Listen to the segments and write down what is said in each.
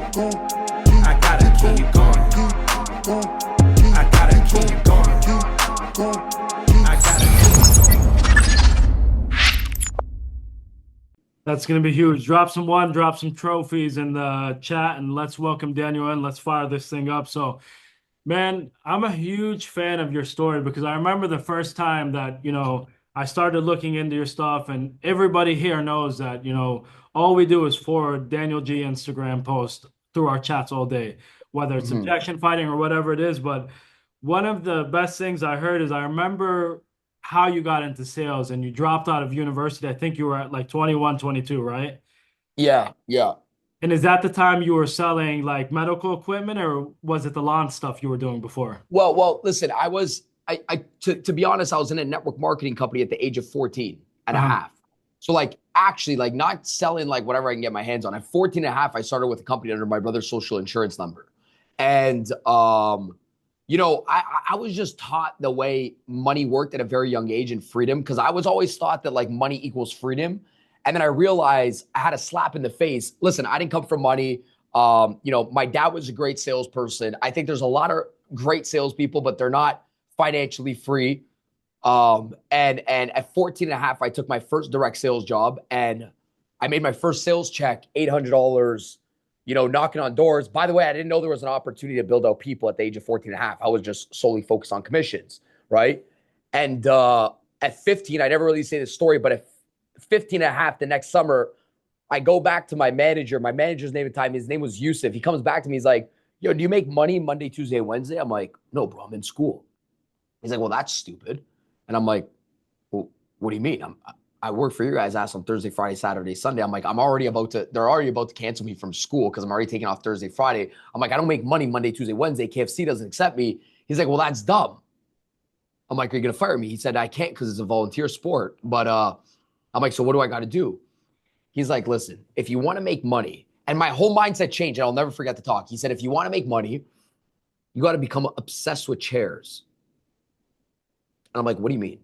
I gotta keep going. I gotta keep going. I gotta That's going to be huge. Drop some one, drop some trophies in the chat, and let's welcome Daniel in. Let's fire this thing up. So, man, I'm a huge fan of your story because I remember the first time that, I started looking into your stuff, and everybody here knows that, all we do is forward Daniel G Instagram post through our chats all day, whether it's Mhm. objection fighting or whatever it is. But one of the best things I heard is I remember how you got into sales and you dropped out of university. I think you were at like 21, 22, right? Yeah, yeah. And is that the time you were selling like medical equipment or was it the lawn stuff you were doing before? Listen, to be honest, I was in a network marketing company at the age of 14 and a Uh-huh. half. So like actually like not selling like whatever I can get my hands on. At 14 and a half, I started with a company under my brother's social insurance number. And I was just taught the way money worked at a very young age and freedom because I was always thought that like money equals freedom. And then I realized I had a slap in the face. Listen, I didn't come from money. My dad was a great salesperson. I think there's a lot of great salespeople, but they're not financially free. And at 14 and a half, I took my first direct sales job and I made my first sales check, $800, knocking on doors. By the way, I didn't know there was an opportunity to build out people at the age of 14 and a half. I was just solely focused on commissions, right? And at 15, I never really say this story, but at 15 and a half, the next summer, I go back to my manager. My manager's name at the time, his name was Yusuf. He comes back to me. He's like, yo, do you make money Monday, Tuesday, Wednesday? I'm like, no, bro, I'm in school. He's like, well, that's stupid. And I'm like, well, what do you mean? I work for your guys' ass on Thursday, Friday, Saturday, Sunday. I'm like, they're already about to cancel me from school because I'm already taking off Thursday, Friday. I'm like, I don't make money Monday, Tuesday, Wednesday. KFC doesn't accept me. He's like, well, that's dumb. I'm like, are you going to fire me? He said, I can't because it's a volunteer sport. But I'm like, so what do I got to do? He's like, listen, if you want to make money, and my whole mindset changed, and I'll never forget the talk. He said, if you want to make money, you got to become obsessed with chairs. And I'm like, what do you mean?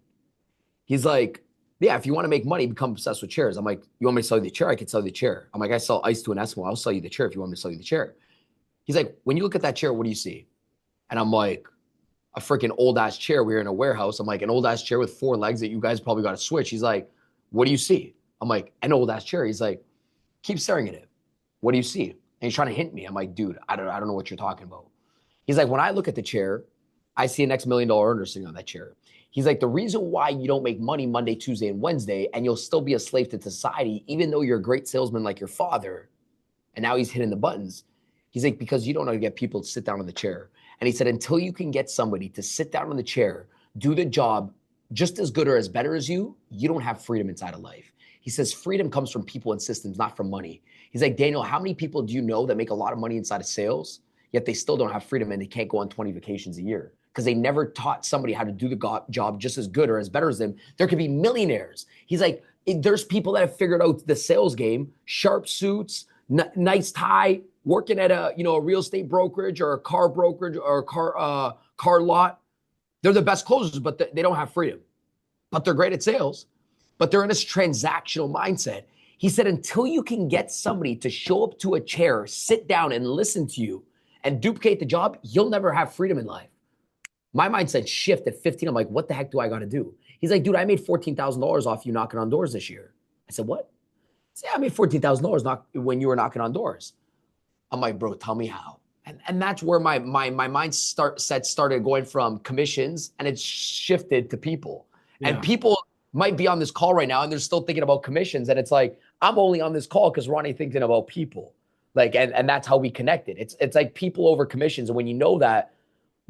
He's like, yeah, if you want to make money, become obsessed with chairs. I'm like, you want me to sell you the chair? I could sell you the chair. I'm like, I sell ice to an Eskimo. I'll sell you the chair if you want me to sell you the chair. He's like, when you look at that chair, what do you see? And I'm like, a freaking old ass chair. We were in a warehouse. I'm like, an old ass chair with 4 legs that you guys probably got to switch. He's like, what do you see? I'm like, an old ass chair. He's like, keep staring at it. What do you see? And he's trying to hint me. I'm like, dude, I don't know what you're talking about. He's like, when I look at the chair, I see an $X million earner sitting on that chair. He's like, the reason why you don't make money Monday, Tuesday, and Wednesday, and you'll still be a slave to society, even though you're a great salesman like your father, and now he's hitting the buttons. He's like, because you don't know how to get people to sit down in the chair. And he said, until you can get somebody to sit down in the chair, do the job just as good or as better as you don't have freedom inside of life. He says, freedom comes from people and systems, not from money. He's like, Daniel, how many people do you know that make a lot of money inside of sales, yet they still don't have freedom and they can't go on 20 vacations a year? Because they never taught somebody how to do the job just as good or as better as them. There could be millionaires. He's like, there's people that have figured out the sales game, sharp suits, nice tie, working at a real estate brokerage or a car brokerage or a car lot. They're the best closers, but they don't have freedom. But they're great at sales. But they're in this transactional mindset. He said, until you can get somebody to show up to a chair, sit down and listen to you and duplicate the job, you'll never have freedom in life. My mindset shift at 15. I'm like, what the heck do I got to do? He's like, dude, I made $14,000 off you knocking on doors this year. I said, what? He said, yeah, I made $14,000 when you were knocking on doors. I'm like, bro, tell me how. And that's where my mindset started going from commissions, and it's shifted to people. Yeah. And people might be on this call right now and they're still thinking about commissions. And it's like, I'm only on this call because Ronnie thinking about people. Like, and that's how we connected. It's like people over commissions. And when you know that,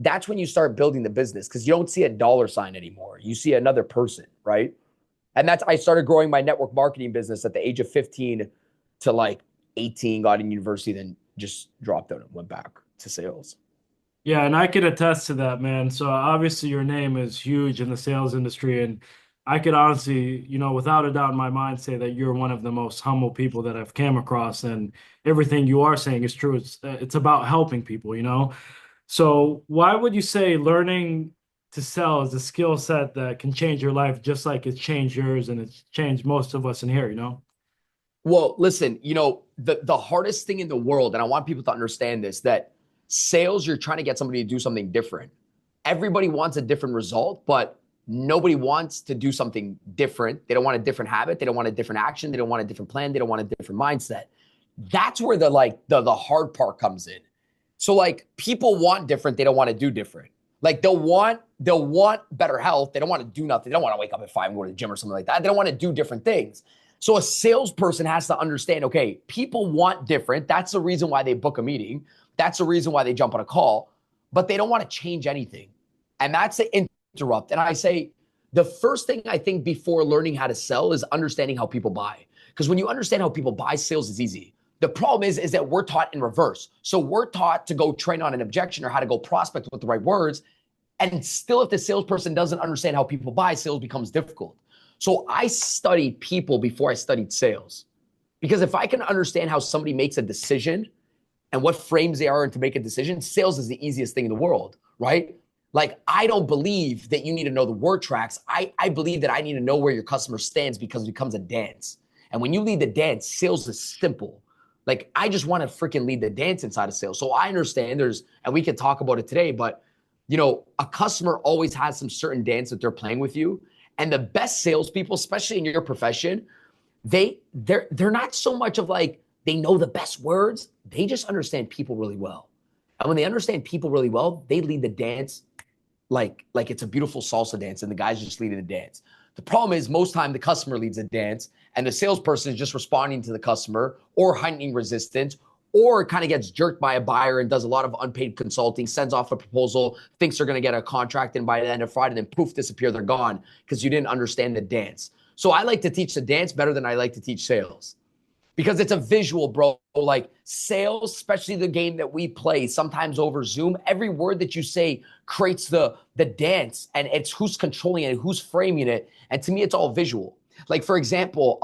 that's when you start building the business, because you don't see a dollar sign anymore. You see another person, right? And I started growing my network marketing business at the age of 15 to like 18, got in university, then just dropped out and went back to sales. Yeah, and I could attest to that, man. So obviously your name is huge in the sales industry, and I could honestly, without a doubt in my mind, say that you're one of the most humble people that I've came across, and everything you are saying is true. It's about helping people. So why would you say learning to sell is a skill set that can change your life just like it's changed yours and it's changed most of us in here? Well, listen, the hardest thing in the world, and I want people to understand this, that sales, you're trying to get somebody to do something different. Everybody wants a different result, but nobody wants to do something different. They don't want a different habit. They don't want a different action. They don't want a different plan. They don't want a different mindset. That's where the hard part comes in. So like people want different. They don't want to do different. Like they'll want better health. They don't want to do nothing. They don't want to wake up at 5 and go to the gym or something like that. They don't want to do different things. So a salesperson has to understand, okay, people want different. That's the reason why they book a meeting. That's the reason why they jump on a call, but they don't want to change anything. And that's the interrupt. And I say, the first thing I think before learning how to sell is understanding how people buy. Because when you understand how people buy, sales is easy. The problem is that we're taught in reverse. So we're taught to go train on an objection or how to go prospect with the right words. And still, if the salesperson doesn't understand how people buy, sales becomes difficult. So I studied people before I studied sales. Because if I can understand how somebody makes a decision and what frames they are in to make a decision, sales is the easiest thing in the world, right? Like, I don't believe that you need to know the word tracks. I believe that I need to know where your customer stands because it becomes a dance. And when you lead the dance, sales is simple. Like, I just want to freaking lead the dance inside of sales. So I understand and we can talk about it today, but a customer always has some certain dance that they're playing with you. And the best salespeople, especially in your profession, they're not so much of like, they know the best words. They just understand people really well. And when they understand people really well, they lead the dance like it's a beautiful salsa dance and the guy's just leading the dance. The problem is most time the customer leads the dance and the salesperson is just responding to the customer or heightening resistance, or kind of gets jerked by a buyer and does a lot of unpaid consulting, sends off a proposal, thinks they're going to get a contract, and by the end of Friday, then poof, disappear, they're gone because you didn't understand the dance. So I like to teach the dance better than I like to teach sales because it's a visual, bro. Like sales, especially the game that we play, sometimes over Zoom, every word that you say creates the dance, and it's who's controlling it, who's framing it. And to me, it's all visual. Like, for example,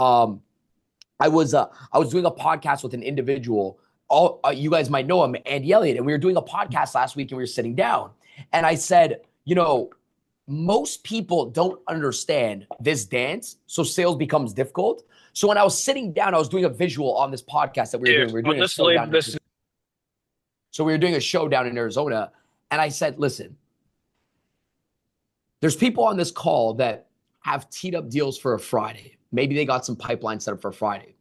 I was doing a podcast with an individual. You guys might know him, Andy Elliott, and we were doing a podcast last week and we were sitting down. And I said, most people don't understand this dance, so sales becomes difficult. So when I was sitting down, I was doing a visual on this podcast that we were doing. We were doing a show down So we were doing a show down in Arizona, and I said, listen, there's people on this call that have teed up deals for a Friday. Maybe they got some pipeline set up for Friday.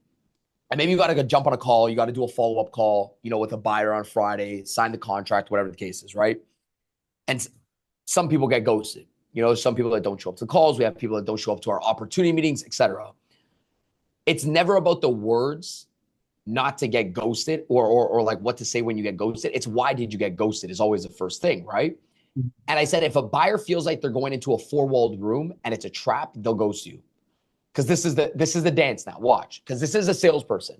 And maybe you got to jump on a call. You got to do a follow-up call, with a buyer on Friday, sign the contract, whatever the case is, right? And some people get ghosted. Some people that don't show up to calls. We have people that don't show up to our opportunity meetings, etc. It's never about the words not to get ghosted or like what to say when you get ghosted. It's why did you get ghosted is always the first thing, right? And I said, if a buyer feels like they're going into a four-walled room and it's a trap, they'll ghost you. Because this is the dance now. Watch, because this is a salesperson.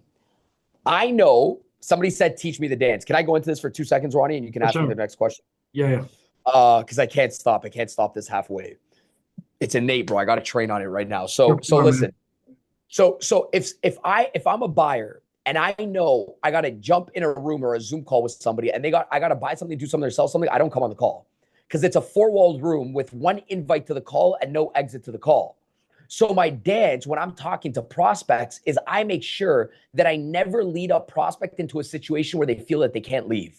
I know somebody said, teach me the dance. Can I go into this for 2 seconds, Ronnie, and you can ask me the next question? Yeah. Because I can't stop. I can't stop this halfway. It's innate, bro. I got to train on it right now. So listen. So if I'm a buyer and I know I got to jump in a room or a Zoom call with somebody and I got to buy something, do something, or sell something, I don't come on the call because it's a four-walled room with one invite to the call and no exit to the call. So my dance when I'm talking to prospects is I make sure that I never lead a prospect into a situation where they feel that they can't leave.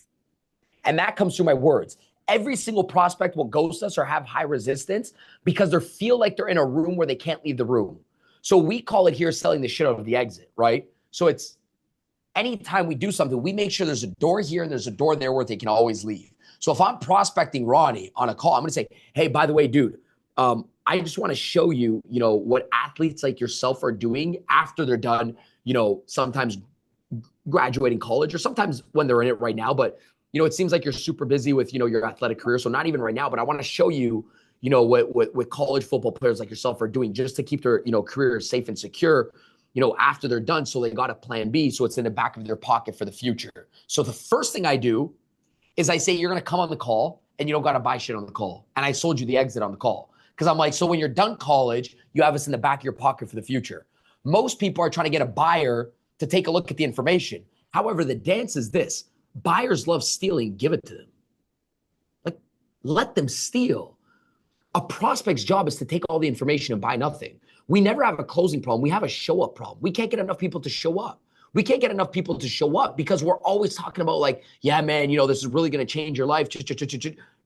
And that comes through my words. Every single prospect will ghost us or have high resistance because they feel like they're in a room where they can't leave the room. So we call it here selling the shit out of the exit, right? So it's anytime we do something, we make sure there's a door here and there's a door there where they can always leave. So if I'm prospecting Ronnie on a call, I'm going to say, hey, by the way, dude, I just want to show you, what athletes like yourself are doing after they're done, sometimes graduating college or sometimes when they're in it right now. But, it seems like you're super busy with, your athletic career. So not even right now, but I want to show you, what college football players like yourself are doing just to keep their, career safe and secure, after they're done. So they got a plan B. So it's in the back of their pocket for the future. So the first thing I do is I say, you're going to come on the call and you don't got to buy shit on the call. And I sold you the exit on the call. Because I'm like, so when you're done college, you have us in the back of your pocket for the future. Most people are trying to get a buyer to take a look at the information. However, the dance is this. Buyers love stealing, give it to them. Like, let them steal. A prospect's job is to take all the information and buy nothing. We never have a closing problem. We have a show up problem. We can't get enough people to show up. We can't get enough people to show up because we're always talking about like, yeah, man, you know, this is really going to change your life.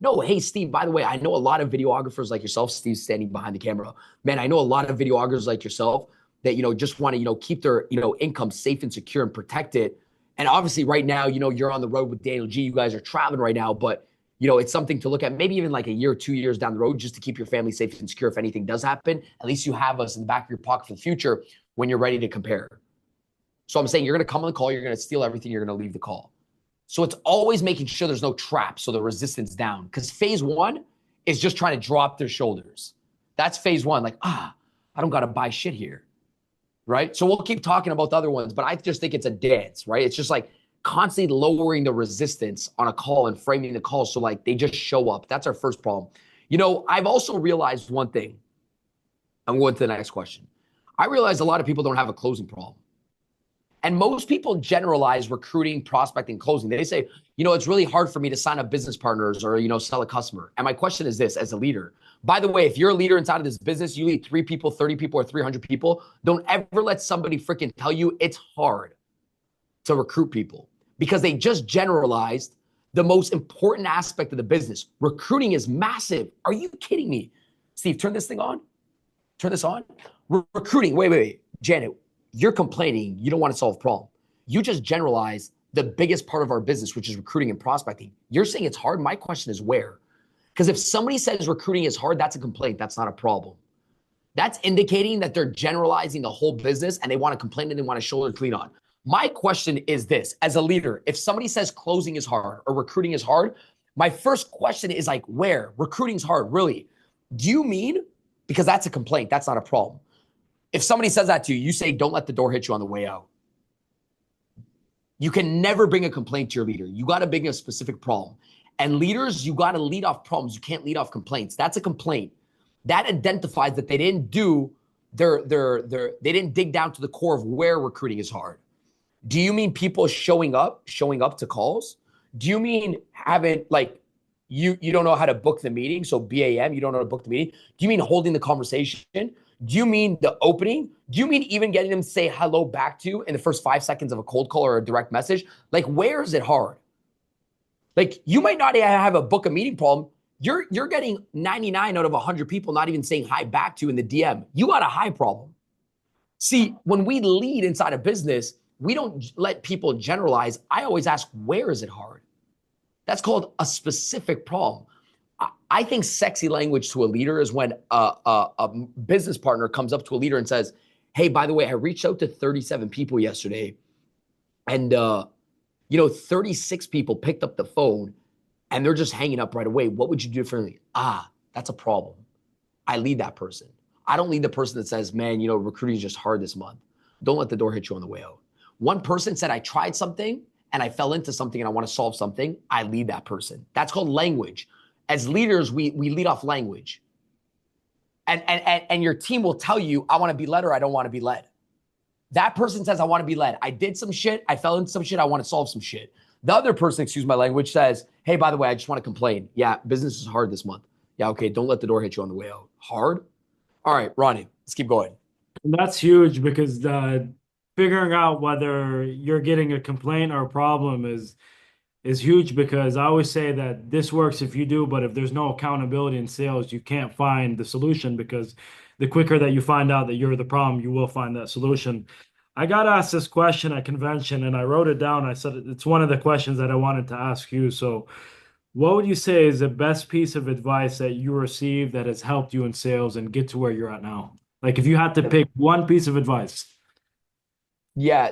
No, hey, Steve, by the way, I know a lot of videographers like yourself. Steve's standing behind the camera. Man, I know a lot of videographers like yourself that, you know, just want to, you know, keep their, you know, income safe and secure and protect it. And obviously right now, you know, you're on the road with Daniel G. You guys are traveling right now, but you know, it's something to look at maybe even like a year, 2 years down the road, just to keep your family safe and secure. If anything does happen, at least you have us in the back of your pocket for the future when you're ready to compare. So I'm saying you're going to come on the call, you're going to steal everything, you're going to leave the call. So it's always making sure there's no trap, so the resistance down. Because phase one is just trying to drop their shoulders. That's phase one. Like, I don't got to buy shit here, right? So we'll keep talking about the other ones, but I just think it's a dance, right? It's just like constantly lowering the resistance on a call and framing the call so like they just show up. That's our first problem. You know, I've also realized one thing. I'm going to the next question. I realize a lot of people don't have a closing problem. And most people generalize recruiting, prospecting, closing. They say, you know, it's really hard for me to sign up business partners or, you know, sell a customer. And my question is this, as a leader, by the way, if you're a leader inside of this business, you lead 3 people, 30 people, or 300 people, don't ever let somebody freaking tell you it's hard to recruit people because they just generalized the most important aspect of the business. Recruiting is massive. Are you kidding me? Steve, turn this thing on. Turn this on. Recruiting. Wait. Janet, you're complaining. You don't want to solve a problem. You just generalize the biggest part of our business, which is recruiting and prospecting. You're saying it's hard. My question is where? Because if somebody says recruiting is hard, that's a complaint. That's not a problem. That's indicating that they're generalizing the whole business and they want to complain and they want to shoulder clean on. My question is this, as a leader, if somebody says closing is hard or recruiting is hard, my first question is like, where? Recruiting's hard, really? Do you mean, because that's a complaint, that's not a problem. If somebody says that to you, you say, don't let the door hit you on the way out. You can never bring a complaint to your leader. You got to bring a specific problem. And leaders, you got to lead off problems. You can't lead off complaints. That's a complaint. That identifies that they didn't do they didn't dig down to the core of where recruiting is hard. Do you mean people showing up to calls? Do you mean having like, you don't know how to book the meeting? So BAM, you don't know how to book the meeting. Do you mean holding the conversation? Do you mean the opening? Do you mean even getting them to say hello back to you in the first 5 seconds of a cold call or a direct message? Like, where is it hard? Like, you might not have a book a meeting problem. You're getting 99 out of 100 people not even saying hi back to you in the DM. You got a high problem. See, when we lead inside a business, we don't let people generalize. I always ask, where is it hard? That's called a specific problem. I think sexy language to a leader is when a business partner comes up to a leader and says, hey, by the way, I reached out to 37 people yesterday and, 36 people picked up the phone and they're just hanging up right away. What would you do differently? That's a problem. I lead that person. I don't lead the person that says, man, recruiting is just hard this month. Don't let the door hit you on the way out. One person said, I tried something and I fell into something and I want to solve something. I lead that person. That's called language. As leaders, we lead off language. And your team will tell you, I want to be led or I don't want to be led. That person says, I want to be led. I did some shit. I fell into some shit. I want to solve some shit. The other person, excuse my language, says, hey, by the way, I just want to complain. Yeah, business is hard this month. Yeah, okay, don't let the door hit you on the way out. Hard? All right, Ronnie, let's keep going. And that's huge because figuring out whether you're getting a complaint or a problem is huge, because I always say that this works if you do, but if there's no accountability in sales, you can't find the solution, because the quicker that you find out that you're the problem, you will find that solution. I got asked this question at convention and I wrote it down. I said, it's one of the questions that I wanted to ask you. So what would you say is the best piece of advice that you received that has helped you in sales and get to where you're at now? Like if you had to pick one piece of advice. Yeah,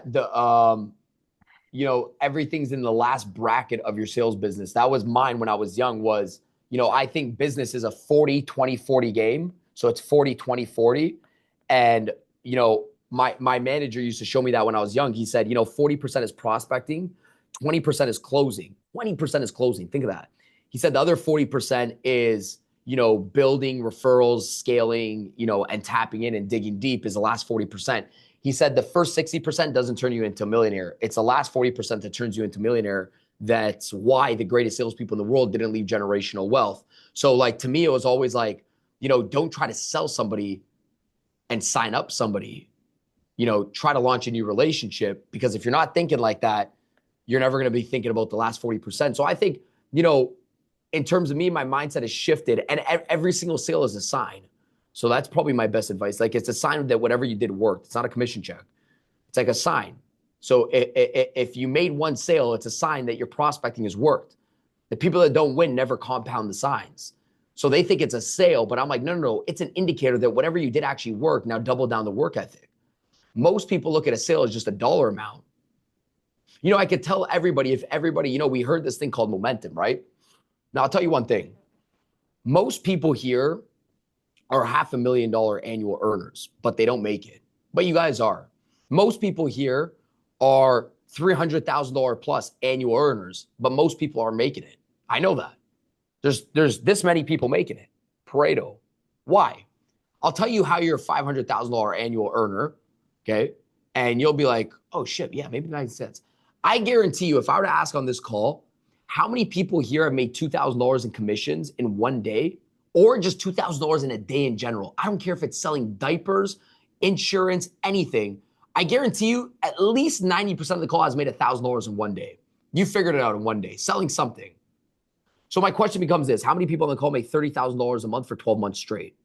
everything's in the last bracket of your sales business. That was mine when I was young was, I think business is a 40-20-40 game. So it's 40-20-40. And, my manager used to show me that when I was young. He said, 40% is prospecting, 20% is closing, 20% is closing. Think of that. He said the other 40% is, building referrals, scaling, and tapping in and digging deep is the last 40%. He said the first 60% doesn't turn you into a millionaire. It's the last 40% that turns you into a millionaire. That's why the greatest salespeople in the world didn't leave generational wealth. So like, to me, it was always like, don't try to sell somebody and sign up somebody. Try to launch a new relationship, because if you're not thinking like that, you're never going to be thinking about the last 40%. So I think, in terms of me, my mindset has shifted, and every single sale is a sign. So that's probably my best advice. Like, it's a sign that whatever you did worked. It's not a commission check. It's like a sign. So if you made one sale, it's a sign that your prospecting has worked. The people that don't win never compound the signs. So they think it's a sale, but I'm like, no. It's an indicator that whatever you did actually work. Now double down the work ethic. Most people look at a sale as just a dollar amount. I could tell everybody, if everybody, we heard this thing called momentum, right? Now I'll tell you one thing. Most people here are $500,000 annual earners, but they don't make it. But you guys are. Most people here are $300,000 plus annual earners, but most people aren't making it. I know that. There's this many people making it. Pareto. Why? I'll tell you how you're a $500,000 annual earner, okay? And you'll be like, oh shit, yeah, maybe 9 cents. I guarantee you, if I were to ask on this call, how many people here have made $2,000 in commissions in one day, or just $2,000 in a day in general? I don't care if it's selling diapers, insurance, anything. I guarantee you at least 90% of the call has made $1,000 in one day. You figured it out in one day, selling something. So my question becomes this: how many people on the call make $30,000 a month for 12 months straight?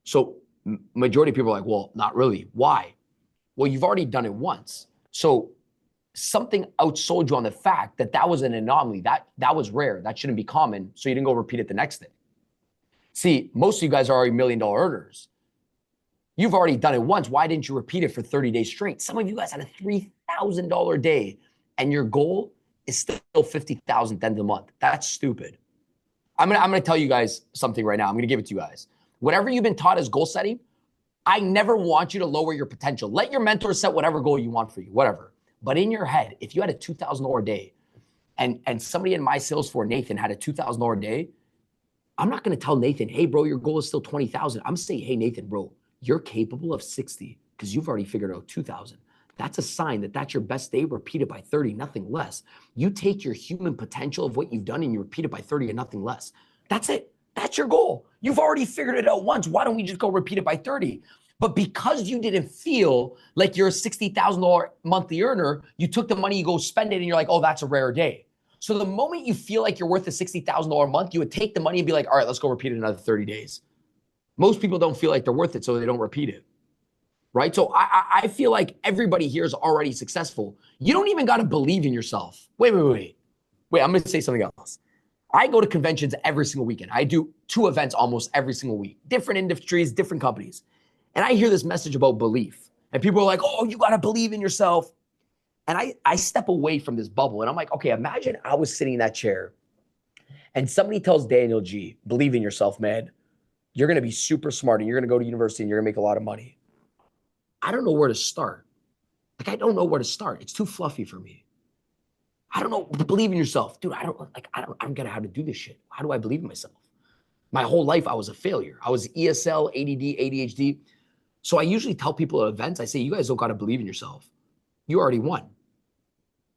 So majority of people are like, well, not really. Why? Well, you've already done it once. So something outsold you on the fact that that was an anomaly. That was rare. That shouldn't be common. So you didn't go repeat it the next day. See, most of you guys are already $1 million earners. You've already done it once. Why didn't you repeat it for 30 days straight? Some of you guys had a $3,000 day, and your goal is still $50,000 at the end of the month. That's stupid. I'm gonna tell you guys something right now. I'm gonna give it to you guys. Whatever you've been taught as goal setting, I never want you to lower your potential. Let your mentor set whatever goal you want for you, whatever. But in your head, if you had a $2,000 day, and somebody in my sales for Nathan had a $2,000 day, I'm not gonna tell Nathan, hey bro, your goal is still 20,000. I'm saying, hey Nathan, bro, you're capable of 60 because you've already figured out 2,000. That's a sign that that's your best day. Repeat it by 30, nothing less. You take your human potential of what you've done and you repeat it by 30 and nothing less. That's it. That's your goal. You've already figured it out once. Why don't we just go repeat it by 30? But because you didn't feel like you're a $60,000 monthly earner, you took the money, you go spend it, and you're like, oh, that's a rare day. So the moment you feel like you're worth a $60,000 a month, you would take the money and be like, all right, let's go repeat it another 30 days. Most people don't feel like they're worth it, so they don't repeat it. Right? So I feel like everybody here is already successful. You don't even got to believe in yourself. Wait, I'm going to say something else. I go to conventions every single weekend. I do 2 events almost every single week, different industries, different companies. And I hear this message about belief. And people are like, oh, you got to believe in yourself. And I step away from this bubble and I'm like, okay, imagine I was sitting in that chair and somebody tells Daniel G, believe in yourself, man. You're going to be super smart and you're going to go to university and you're going to make a lot of money. I don't know where to start. Like, I don't know where to start. It's too fluffy for me. I don't know. Believe in yourself. Dude, I don't get how to do this shit. How do I believe in myself? My whole life, I was a failure. I was ESL, ADD, ADHD. So I usually tell people at events, I say, you guys don't got to believe in yourself. You already won.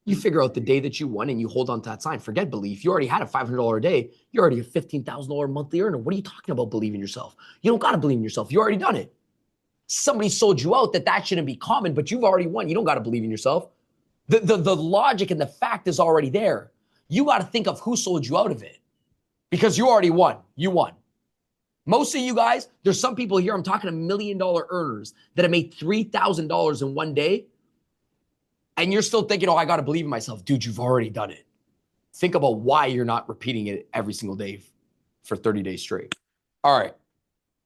You figure out the day that you won and you hold on to that sign. Forget belief. You already had a $500 a day. You're already a $15,000 monthly earner. What are you talking about believing in yourself? You don't got to believe in yourself. You already done it. Somebody sold you out that shouldn't be common, but you've already won. You don't got to believe in yourself. The logic and the fact is already there. You got to think of who sold you out of it because you already won. You won. Most of you guys, there's some people here, I'm talking $1 million earners that have made $3,000 in one day. And you're still thinking, oh, I got to believe in myself. Dude, you've already done it. Think about why you're not repeating it every single day for 30 days straight. All right.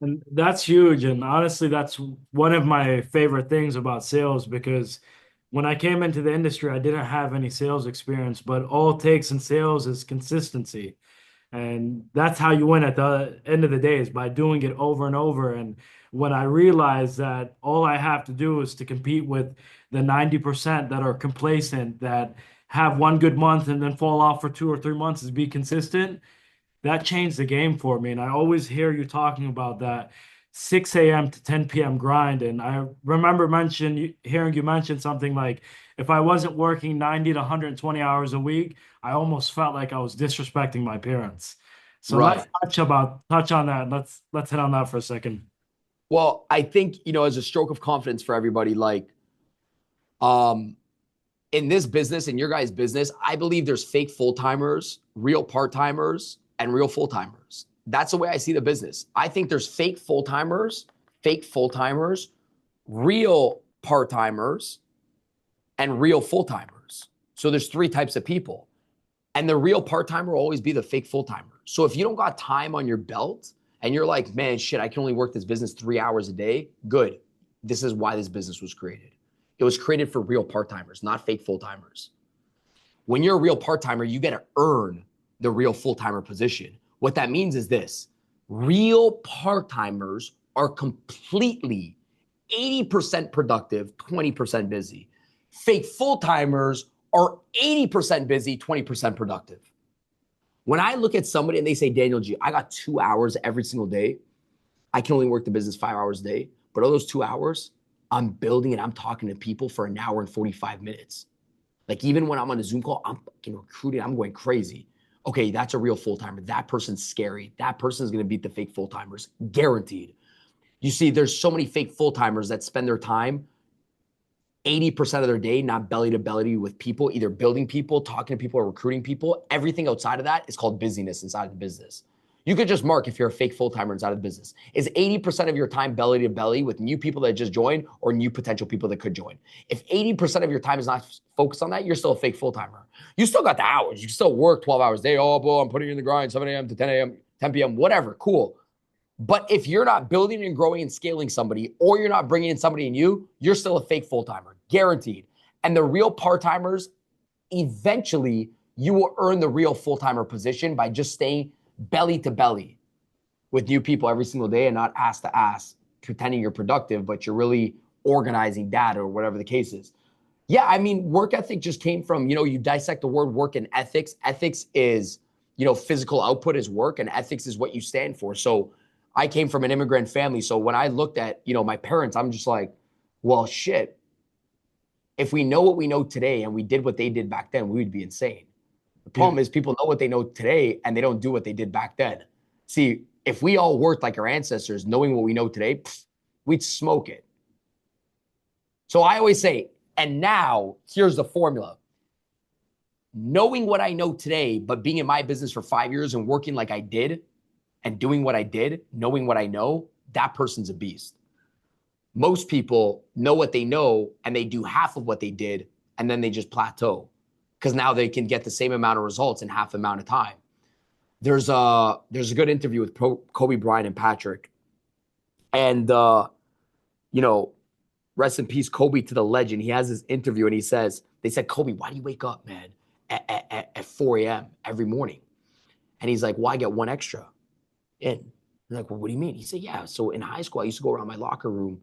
And that's huge. And honestly, that's one of my favorite things about sales, because when I came into the industry, I didn't have any sales experience, but all it takes in sales is consistency. And that's how you win at the end of the day, is by doing it over and over. And when I realized that all I have to do is to compete with the 90% that are complacent, that have one good month and then fall off for 2 or 3 months, is be consistent. That changed the game for me. And I always hear you talking about that 6 a.m. to 10 p.m. grind. And I remember hearing you mention something like, if I wasn't working 90 to 120 hours a week, I almost felt like I was disrespecting my parents. So let's Right. touch on that. Let's hit on that for a second. Well, I think, as a stroke of confidence for everybody, like, um, in this business, in your guys' business, I believe there's fake full-timers, real part-timers, and real full-timers. That's the way I see the business. I think there's fake full-timers, real part-timers, and real full-timers. So there's three types of people. And the real part-timer will always be the fake full-timer. So if you don't got time on your belt and you're like, man, shit, I can only work this business 3 hours a day, good. This is why this business was created. It was created for real part-timers, not fake full-timers. When you're a real part-timer, you got to earn the real full-timer position. What that means is this: real part-timers are completely 80% productive, 20% busy. Fake full-timers are 80% busy, 20% productive. When I look at somebody and they say, Daniel G, I got 2 hours every single day. I can only work the business 5 hours a day, but all those 2 hours, I'm building and I'm talking to people for an hour and 45 minutes. Like, even when I'm on a Zoom call, I'm fucking recruiting, I'm going crazy. Okay, that's a real full-timer. That person's scary. That person is going to beat the fake full-timers, guaranteed. You see, there's so many fake full-timers that spend their time 80% of their day not belly to belly with people, either building people, talking to people, or recruiting people. Everything outside of that is called busyness inside of the business. You could just mark if you're a fake full-timer inside of the business. Is 80% of your time belly to belly with new people that just joined or new potential people that could join? If 80% of your time is not focused on that, you're still a fake full-timer. You still got the hours. You still work 12 hours a day. Oh, boy, I'm putting you in the grind, 7 a.m. to 10 a.m., 10 p.m., whatever, cool. But if you're not building and growing and scaling somebody, or you're not bringing in somebody new, you're still a fake full-timer, guaranteed. And the real part-timers, eventually, you will earn the real full-timer position by just staying belly to belly with new people every single day and not ass to ass, pretending you're productive, but you're really organizing data or whatever the case is. Yeah, I mean, work ethic just came from, you dissect the word work and ethics. Ethics is, physical output is work, and ethics is what you stand for. So I came from an immigrant family. So when I looked at, my parents, I'm just like, well, shit. If we know what we know today and we did what they did back then, we would be insane. The problem is people know what they know today and they don't do what they did back then. See, if we all worked like our ancestors, knowing what we know today, we'd smoke it. So I always say, and now here's the formula. Knowing what I know today, but being in my business for 5 years and working like I did and doing what I did, knowing what I know, that person's a beast. Most people know what they know and they do half of what they did and then they just plateau because now they can get the same amount of results in half the amount of time. There's a good interview with Kobe Bryant and Patrick. And, rest in peace, Kobe, to the legend. He has this interview and he says, they said, Kobe, why do you wake up, man, at 4 a.m. every morning? And he's like, well, I get one extra in. They're like, well, what do you mean? He said, yeah. So in high school, I used to go around my locker room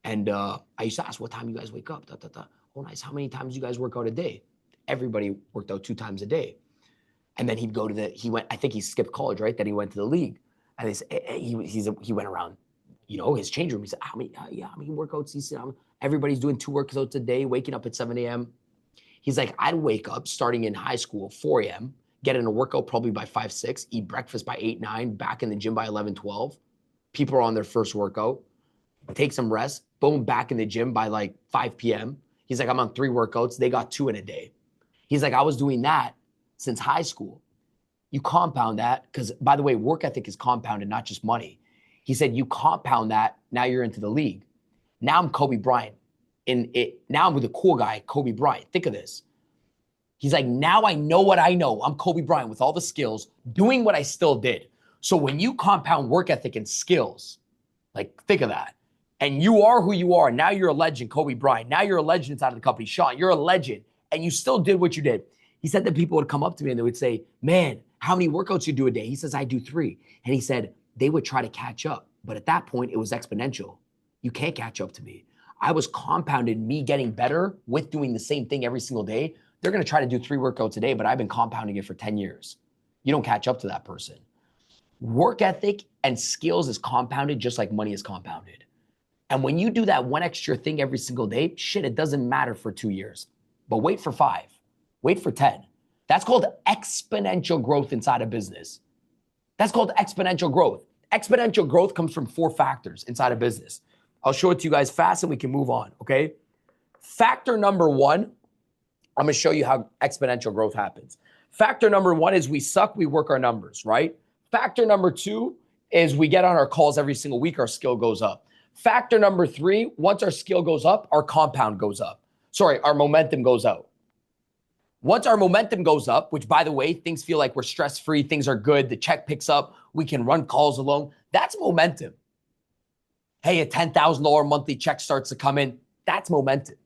and I used to ask, what time you guys wake up? Oh, nice. How many times you guys work out a day? Everybody worked out 2 times a day. And then he'd go to I think he skipped college, right? Then he went to the league. And he went around, his change room. He said, how many workouts? He said, everybody's doing 2 workouts a day, waking up at 7 a.m. He's like, I'd wake up starting in high school, 4 a.m., get in a workout probably by 5, 6, eat breakfast by 8, 9, back in the gym by 11, 12. People are on their first workout, take some rest, boom, back in the gym by like 5 p.m. He's like, I'm on 3 workouts. They got 2 in a day. He's like, I was doing that since high school. You compound that, because by the way, work ethic is compounded, not just money. He said, you compound that, now you're into the league. Now I'm Kobe Bryant. Now I'm with a cool guy, Kobe Bryant. Think of this. He's like, now I know what I know. I'm Kobe Bryant with all the skills, doing what I still did. So when you compound work ethic and skills, like think of that. And you are who you are. Now you're a legend, Kobe Bryant. Now you're a legend inside of the company. Sean, you're a legend. And you still did what you did. He said that people would come up to me and they would say, man, how many workouts you do a day? He says, I do 3. And he said, they would try to catch up. But at that point, it was exponential. You can't catch up to me. I was compounded me getting better with doing the same thing every single day. They're going to try to do 3 workouts a day, but I've been compounding it for 10 years. You don't catch up to that person. Work ethic and skills is compounded just like money is compounded. And when you do that one extra thing every single day, shit, it doesn't matter for 2 years. But wait for 5, wait for 10. That's called exponential growth inside a business. That's called exponential growth. Exponential growth comes from 4 factors inside a business. I'll show it to you guys fast and we can move on, okay? Factor number 1, I'm gonna show you how exponential growth happens. Factor number 1 is we suck, we work our numbers, right? Factor number 2 is we get on our calls every single week, our skill goes up. Factor number 3, once our skill goes up, our compound goes up. Sorry, our momentum goes out. Once our momentum goes up, which by the way, things feel like we're stress-free, things are good, the check picks up, we can run calls alone. That's momentum. Hey, a $10,000 monthly check starts to come in. That's momentum.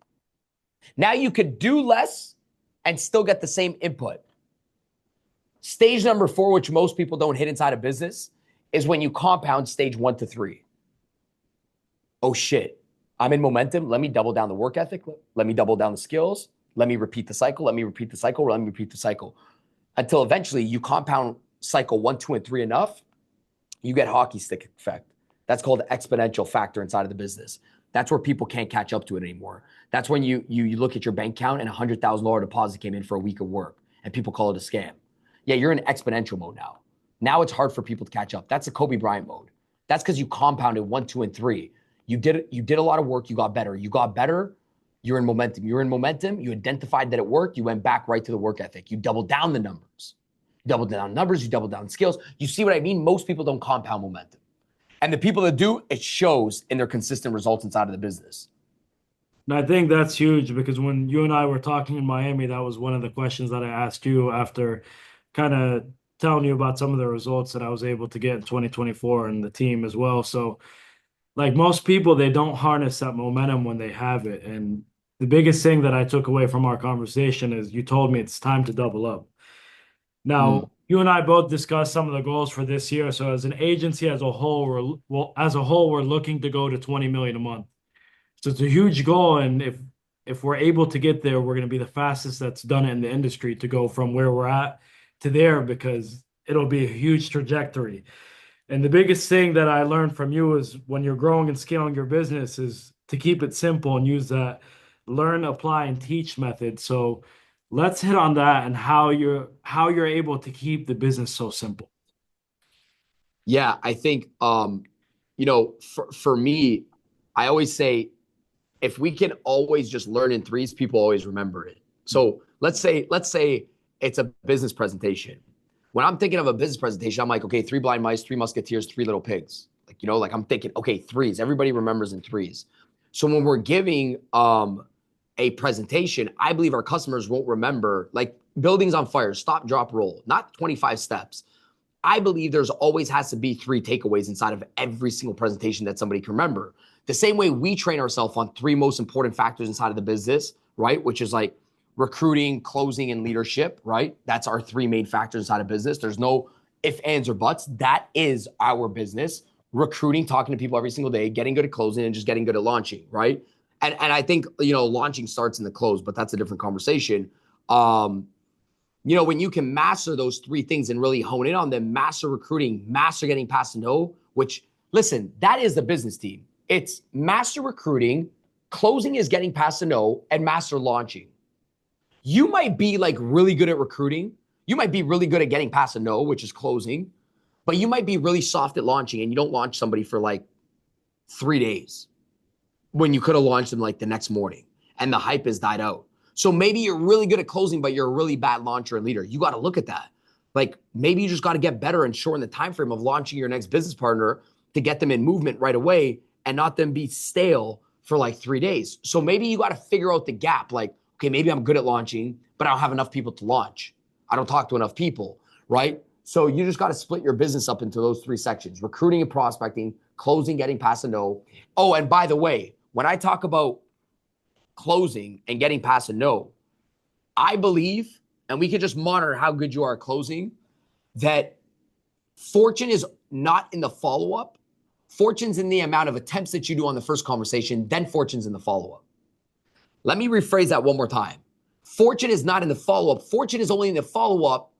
Now you could do less and still get the same input. Stage number 4, which most people don't hit inside a business, is when you compound stage 1 to 3. Oh shit, I'm in momentum. Let me double down the work ethic. Let me double down the skills. Let me repeat the cycle. Let me repeat the cycle. Let me repeat the cycle. Until eventually you compound cycle 1, 2, and 3 enough, you get hockey stick effect. That's called the exponential factor inside of the business. That's where people can't catch up to it anymore. That's when you look at your bank account and $100,000 deposit came in for a week of work and people call it a scam. Yeah, you're in exponential mode now. Now it's hard for people to catch up. That's a Kobe Bryant mode. That's because you compounded 1, 2, and 3. You did a lot of work. You got better. You got better. You're in momentum. You're in momentum. You identified that it worked. You went back right to the work ethic. You doubled down the numbers. You doubled down numbers. You doubled down skills. You see what I mean? Most people don't compound momentum. And the people that do, it shows in their consistent results inside of the business. And I think that's huge because when you and I were talking in Miami, that was one of the questions that I asked you after kind of telling you about some of the results that I was able to get in 2024 and the team as well. So like most people, they don't harness that momentum when they have it. And the biggest thing that I took away from our conversation is you told me it's time to double up. Now, you and I both discussed some of the goals for this year. So as an agency as a whole, we're looking to go to 20 million a month. So it's a huge goal. And if we're able to get there, we're going to be the fastest that's done it in the industry to go from where we're at to there because it'll be a huge trajectory. And the biggest thing that I learned from you is when you're growing and scaling your business is to keep it simple and use that learn, apply, and teach method. So let's hit on that and how you're able to keep the business so simple. Yeah, I think for me, I always say if we can always just learn in threes, people always remember it. So let's say it's a business presentation. When I'm thinking of a business presentation, I'm like, okay, 3 blind mice, 3 musketeers, 3 little pigs. Like I'm thinking, okay, threes. Everybody remembers in threes. So when we're giving a presentation, I believe our customers won't remember like buildings on fire, stop, drop, roll, not 25 steps. I believe there's always has to be 3 takeaways inside of every single presentation that somebody can remember. The same way we train ourselves on 3 most important factors inside of the business, right? Which is like recruiting, closing, and leadership, right? That's our 3 main factors inside of business. There's no ifs, ands, or buts. That is our business. Recruiting, talking to people every single day, getting good at closing, and just getting good at launching, right? And I think, launching starts in the close, but that's a different conversation. When you can master those 3 things and really hone in on them, master recruiting, master getting past the no, which, listen, that is the business team. It's master recruiting, closing is getting past the no, and master launching. You might be like really good at recruiting. You might be really good at getting past a no, which is closing, but you might be really soft at launching and you don't launch somebody for like 3 days when you could have launched them like the next morning and the hype has died out. So maybe you're really good at closing, but you're a really bad launcher and leader. You got to look at that. Like maybe you just got to get better and shorten the time frame of launching your next business partner to get them in movement right away and not them be stale for like 3 days. So maybe you got to figure out the gap. Like, okay, maybe I'm good at launching, but I don't have enough people to launch. I don't talk to enough people, right? So you just got to split your business up into those 3 sections: recruiting and prospecting, closing, getting past a no. Oh, and by the way, when I talk about closing and getting past a no, I believe, and we can just monitor how good you are at closing, that fortune is not in the follow-up. Fortune's in the amount of attempts that you do on the first conversation, then fortune's in the follow-up. Let me rephrase that one more time. Fortune is not in the follow-up. Fortune is only in the follow-up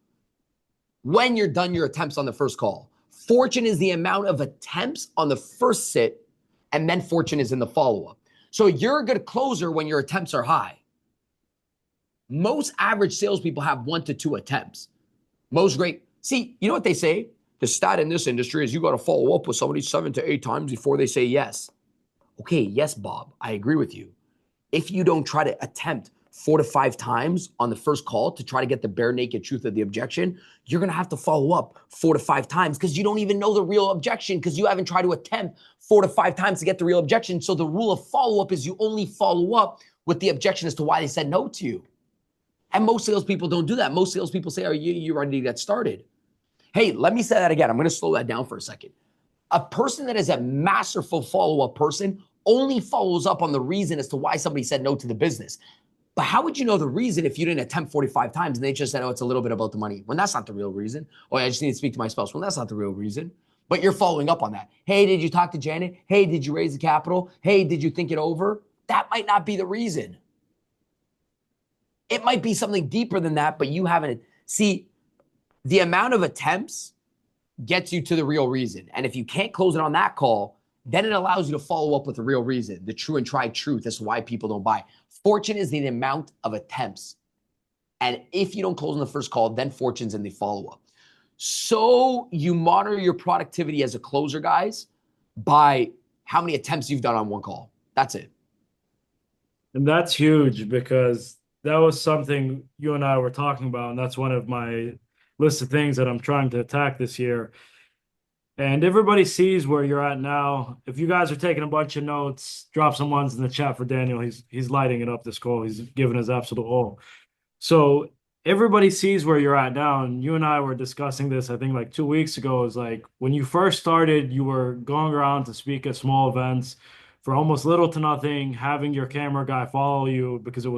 when you're done your attempts on the first call. Fortune is the amount of attempts on the first sit, and then fortune is in the follow-up. So you're a good closer when your attempts are high. Most average salespeople have 1 to 2 attempts. Most great. See, you know what they say? The stat in this industry is you got to follow up with somebody 7 to 8 times before they say yes. Okay, yes, Bob, I agree with you. If you don't try to attempt 4 to 5 times on the first call to try to get the bare naked truth of the objection, you're going to have to follow up 4 to 5 times because you don't even know the real objection because you haven't tried to attempt 4 to 5 times to get the real objection. So the rule of follow-up is you only follow up with the objection as to why they said no to you. And most salespeople don't do that. Most salespeople say, are you ready to get started? Hey, let me say that again. I'm going to slow that down for a second. A person that is a masterful follow-up person only follows up on the reason as to why somebody said no to the business. But how would you know the reason if you didn't attempt 45 times and they just said, oh, it's a little bit about the money? When that's not the real reason. Oh, I just need to speak to my spouse. Well, that's not the real reason. But you're following up on that. Hey, did you talk to Janet? Hey, did you raise the capital? Hey, did you think it over? That might not be the reason. It might be something deeper than that, but you haven't. See, the amount of attempts gets you to the real reason. And if you can't close it on that call, then it allows you to follow up with the real reason, the true and tried truth as to why people don't buy. Fortune is the amount of attempts. And if you don't close on the first call, then fortune's in the follow-up. So you monitor your productivity as a closer, guys, by how many attempts you've done on one call. That's it. And that's huge because that was something you and I were talking about. And that's one of my list of things that I'm trying to attack this year. And everybody sees where you're at now. If you guys are taking a bunch of notes, drop some ones in the chat for Daniel. He's lighting it up this call. He's giving his absolute all. So everybody sees where you're at now. And you and I were discussing this, I think like 2 weeks ago. Is like when you first started, you were going around to speak at small events for almost little to nothing, having your camera guy follow you because I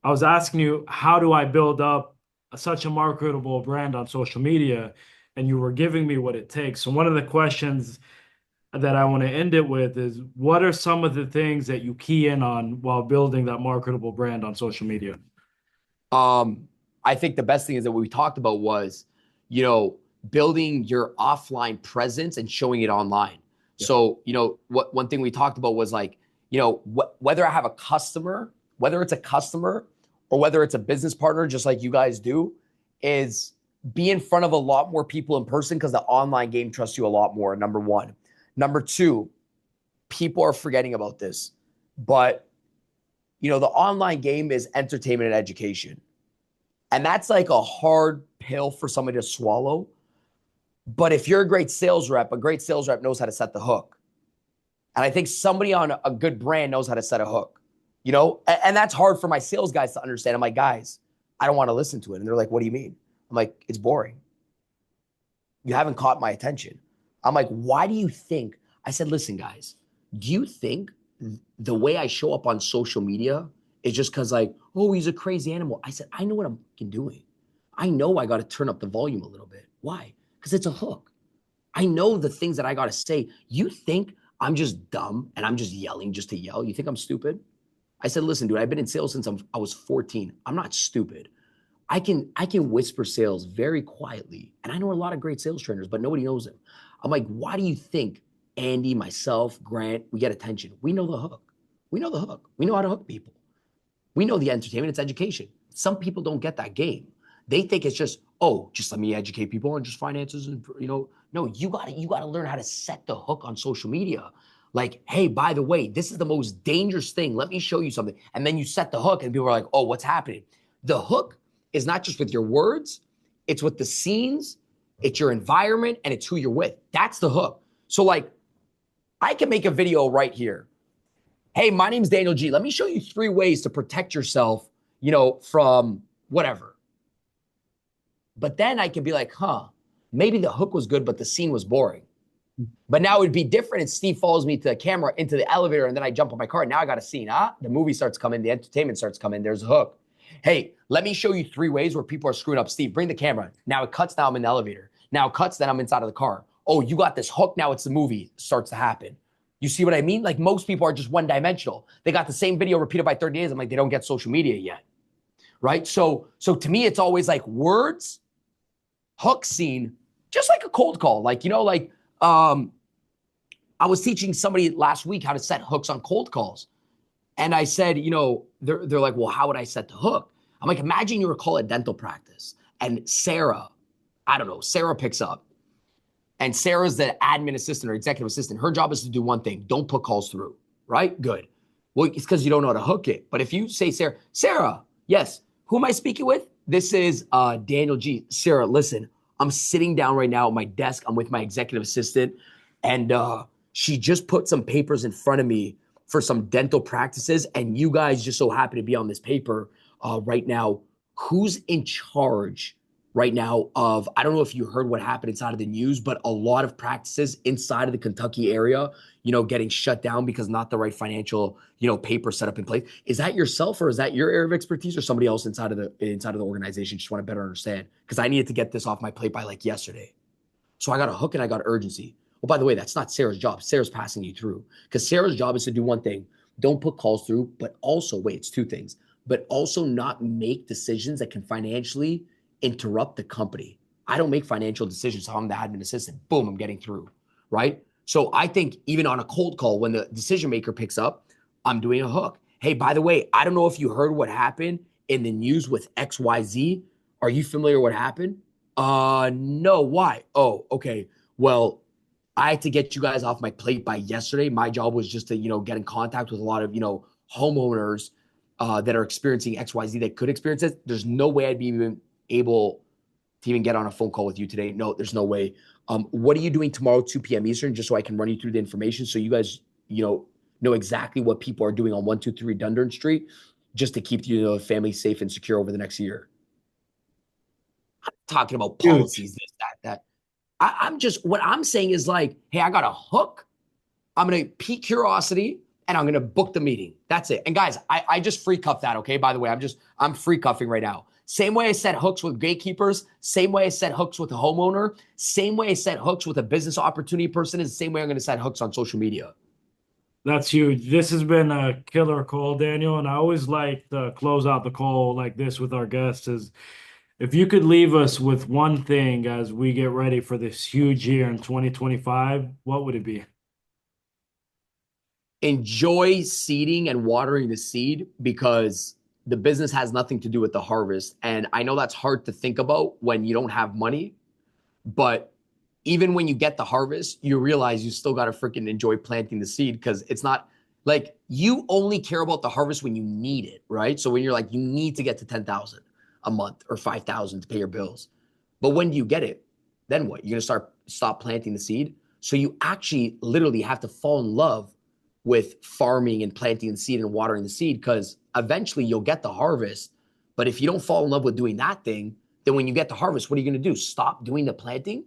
was asking you, how do I build up such a marketable brand on social media? And you were giving me what it takes. So one of the questions that I want to end it with is, what are some of the things that you key in on while building that marketable brand on social media? I think the best thing is that what we talked about was, building your offline presence and showing it online. Yeah. So, one thing we talked about was like, whether I have a customer, whether it's a customer or whether it's a business partner, just like you guys do, is be in front of a lot more people in person because the online game trusts you a lot more, number one. Number two, people are forgetting about this, but the online game is entertainment and education. And that's like a hard pill for somebody to swallow. But if you're a great sales rep knows how to set the hook. And I think somebody on a good brand knows how to set a hook, and that's hard for my sales guys to understand. I'm like, guys, I don't want to listen to it. And they're like, what do you mean? I'm like, it's boring. You haven't caught my attention. I'm like, why do you think? I said, listen, guys, do you think the way I show up on social media is just because like, oh, he's a crazy animal? I said, I know what I'm fucking doing. I know I got to turn up the volume a little bit. Why? Because it's a hook. I know the things that I got to say. You think I'm just dumb and I'm just yelling just to yell? You think I'm stupid? I said, listen, dude, I've been in sales since I was 14. I'm not stupid. I can whisper sales very quietly. And I know a lot of great sales trainers, but nobody knows them. I'm like, why do you think Andy, myself, Grant, we get attention? We know the hook. We know the hook. We know how to hook people. We know the entertainment, it's education. Some people don't get that game. They think it's just, oh, just let me educate people on just finances. And no, you gotta learn how to set the hook on social media. Like, hey, by the way, this is the most dangerous thing. Let me show you something. And then you set the hook and people are like, oh, what's happening? The hook is not just with your words, it's with the scenes, it's your environment, and it's who you're with. That's the hook. So like, I can make a video right here. Hey, my name's Daniel G. Let me show you 3 ways to protect yourself, from whatever. But then I can be like, maybe the hook was good, but the scene was boring. But now it'd be different if Steve follows me to the camera into the elevator and then I jump on my car. Now I got a scene. The movie starts coming, the entertainment starts coming, there's a hook. Hey, let me show you 3 ways where people are screwing up. Steve, bring the camera. Now it cuts, now I'm in the elevator. Now it cuts, then I'm inside of the car. Oh, you got this hook, now it's the movie starts to happen. You see what I mean? Like most people are just one-dimensional. They got the same video repeated by 30 days. I'm like, they don't get social media yet, right? So to me, it's always like words, hook, scene, just like a cold call. Like, I was teaching somebody last week how to set hooks on cold calls. And I said, they're like, well, how would I set the hook? I'm like, imagine you were calling a dental practice and Sarah, I don't know, Sarah picks up. And Sarah's the admin assistant or executive assistant. Her job is to do one thing. Don't put calls through, right? Good. Well, it's because you don't know how to hook it. But if you say, Sarah, yes, who am I speaking with? This is Daniel G. Sarah, listen, I'm sitting down right now at my desk. I'm with my executive assistant. And she just put some papers in front of me for some dental practices. And you guys just so happen to be on this paper right now. Who's in charge right now of, I don't know if you heard what happened inside of the news, but a lot of practices inside of the Kentucky area, getting shut down because not the right financial, paper set up in place. Is that yourself or is that your area of expertise or somebody else inside of the organization? Just want to better understand because I needed to get this off my plate by like yesterday. So I got a hook and I got urgency. Well, by the way, that's not Sarah's job. Sarah's passing you through because Sarah's job is to do one thing. Don't put calls through, but also, wait, it's two things, but also not make decisions that can financially interrupt the company. I don't make financial decisions. So I'm the admin assistant. Boom, I'm getting through, right? So I think even on a cold call, when the decision maker picks up, I'm doing a hook. Hey, by the way, I don't know if you heard what happened in the news with XYZ. Are you familiar what happened? No, why? Oh, okay. Well, I had to get you guys off my plate by yesterday. My job was just to, get in contact with a lot of, homeowners that are experiencing XYZ that could experience it. There's no way I'd be even able to even get on a phone call with you today. No, there's no way. What are you doing tomorrow, 2 p.m. Eastern, just so I can run you through the information so you guys, know exactly what people are doing on 123 Dundurn Street just to keep the family safe and secure over the next year. I'm talking about policies, this, that. What I'm saying is like, hey, I got a hook. I'm going to pique curiosity and I'm going to book the meeting. That's it. And guys, I just free cuff that. Okay. By the way, I'm free cuffing right now. Same way I set hooks with gatekeepers, same way I set hooks with a homeowner, same way I set hooks with a business opportunity person is the same way I'm going to set hooks on social media. That's huge. This has been a killer call, Daniel. And I always like to close out the call like this with our guests is if you could leave us with one thing as we get ready for this huge year in 2025, what would it be? Enjoy seeding and watering the seed because the business has nothing to do with the harvest. And I know that's hard to think about when you don't have money, but even when you get the harvest, you realize you still got to freaking enjoy planting the seed because it's not like you only care about the harvest when you need it, right? So when you're like, you need to get to 10,000 a month or 5,000 to pay your bills. But when do you get it? Then what? You're going to stop planting the seed. So you actually literally have to fall in love with farming and planting the seed and watering the seed because eventually you'll get the harvest. But if you don't fall in love with doing that thing, then when you get the harvest, what are you going to do? Stop doing the planting?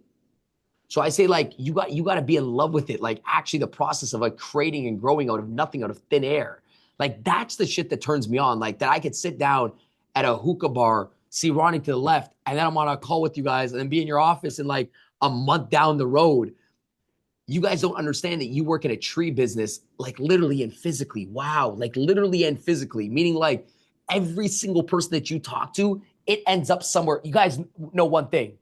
So I say like, you got to be in love with it. Like actually the process of like creating and growing out of nothing, out of thin air. Like that's the shit that turns me on. Like that I could sit down at a hookah bar, see Ronnie to the left, and then I'm on a call with you guys and then be in your office and like a month down the road, you guys don't understand that you work in a tree business, like literally and physically. Wow. Like literally and physically, meaning like every single person that you talk to, it ends up somewhere. You guys know one thing.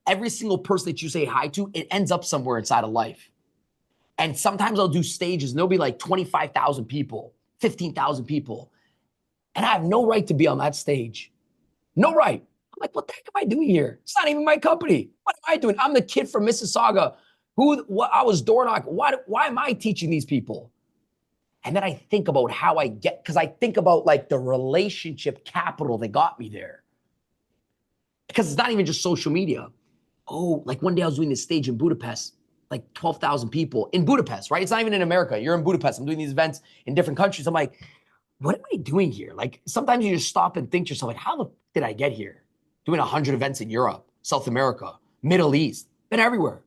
Every single person that you say hi to, it ends up somewhere inside of life. And sometimes I'll do stages and there'll be like 25,000 people, 15,000 people. And I have no right to be on that stage. No right. I'm like, what the heck am I doing here? It's not even my company. What am I doing? I'm the kid from Mississauga I was door knocking. Why am I teaching these people? And then I think about how because I think about like the relationship capital that got me there. Because it's not even just social media. Oh, like one day I was doing this stage in Budapest, like 12,000 people in Budapest, right? It's not even in America. You're in Budapest. I'm doing these events in different countries. I'm like, what am I doing here? Like sometimes you just stop and think to yourself, like, how the did I get here? Doing 100 events in Europe, South America, Middle East, been everywhere.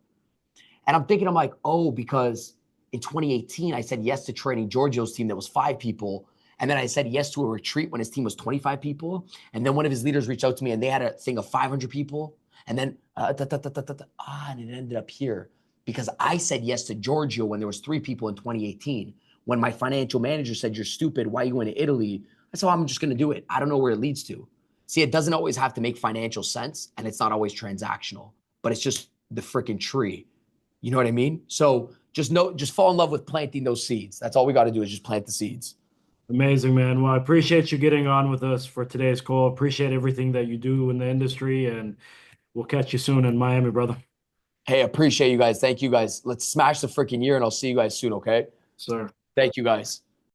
And I'm thinking, I'm like, oh, because in 2018, I said yes to training Giorgio's team that was 5 people. And then I said yes to a retreat when his team was 25 people. And then one of his leaders reached out to me and they had a thing of 500 people. And then, and it ended up here because I said yes to Giorgio when there was 3 people in 2018. When my financial manager said, you're stupid, why are you going to Italy? I said, I'm just going to do it. I don't know where it leads to. See, it doesn't always have to make financial sense and it's not always transactional, but it's just the freaking tree. You know what I mean? So just fall in love with planting those seeds. That's all we got to do is just plant the seeds. Amazing, man. Well, I appreciate you getting on with us for today's call. Appreciate everything that you do in the industry, and we'll catch you soon in Miami, brother. Hey, appreciate you guys. Thank you guys. Let's smash the freaking year and I'll see you guys soon. Okay. Sir. Thank you guys.